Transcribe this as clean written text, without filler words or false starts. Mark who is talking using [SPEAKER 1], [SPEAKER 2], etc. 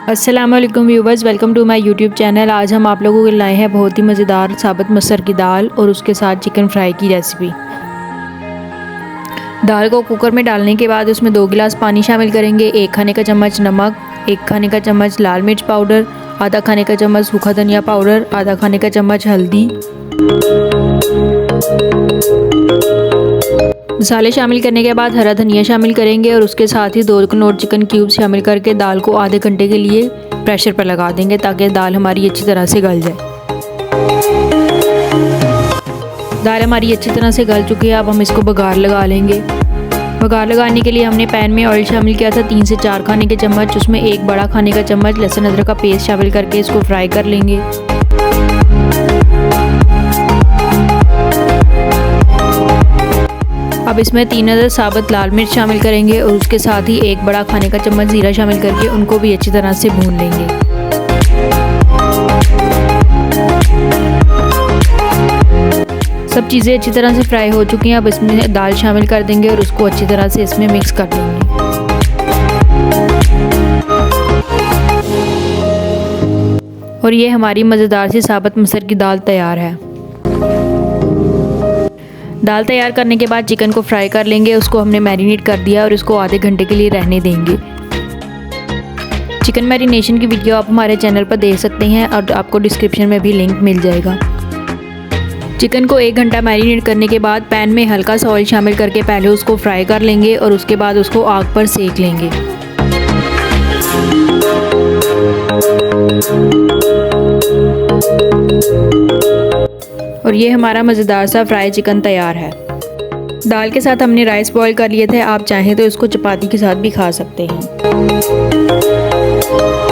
[SPEAKER 1] अस्सलाम वालेकुम viewers, welcome to my YouTube channel. आज हम आप लोगों के लिए लाए हैं बहुत ही मज़ेदार साबुत मसर की दाल और उसके साथ चिकन फ्राई की रेसिपी। दाल को कुकर में डालने के बाद उसमें 2 गिलास पानी शामिल करेंगे, 1 खाने का चम्मच नमक, 1 खाने का चम्मच लाल मिर्च पाउडर, आधा खाने का चम्मच सूखा धनिया पाउडर, आधा खाने का चम्मच हल्दी। मसाले शामिल करने के बाद हरा धनिया शामिल करेंगे और उसके साथ ही 2 कनौर चिकन क्यूब शामिल करके दाल को आधे घंटे के लिए प्रेशर पर लगा देंगे ताकि दाल हमारी अच्छी तरह से गल जाए। दाल हमारी अच्छी तरह से गल चुकी है। अब हम इसको बघार लगा लेंगे। बघार लगाने के लिए हमने पैन में ऑयल शामिल किया था 3 से 4 खाने के चम्मच। उसमें 1 बड़ा खाने का चम्मच लहसुन अदरक का पेस्ट शामिल करके इसको फ्राई कर लेंगे। अब इसमें 3 अदद साबुत लाल मिर्च शामिल करेंगे और उसके साथ ही 1 बड़ा खाने का चम्मच ज़ीरा शामिल करके उनको भी अच्छी तरह से भून लेंगे। सब चीज़ें अच्छी तरह से फ्राई हो चुकी हैं। अब इसमें दाल शामिल कर देंगे और उसको अच्छी तरह से इसमें मिक्स कर देंगे। और ये हमारी मज़ेदार सी साबुत मसर की दाल तैयार है। दाल तैयार करने के बाद चिकन को फ्राई कर लेंगे। उसको हमने मैरिनेट कर दिया और इसको आधे घंटे के लिए रहने देंगे। चिकन मैरिनेशन की वीडियो आप हमारे चैनल पर देख सकते हैं और आपको डिस्क्रिप्शन में भी लिंक मिल जाएगा। चिकन को 1 घंटा मैरिनेट करने के बाद पैन में हल्का सा ऑयल शामिल करके पहले उसको फ्राई कर लेंगे और उसके बाद उसको आग पर सेक लेंगे। और ये हमारा मज़ेदार सा फ्राई चिकन तैयार है। दाल के साथ हमने राइस बॉईल कर लिए थे। आप चाहें तो इसको चपाती के साथ भी खा सकते हैं।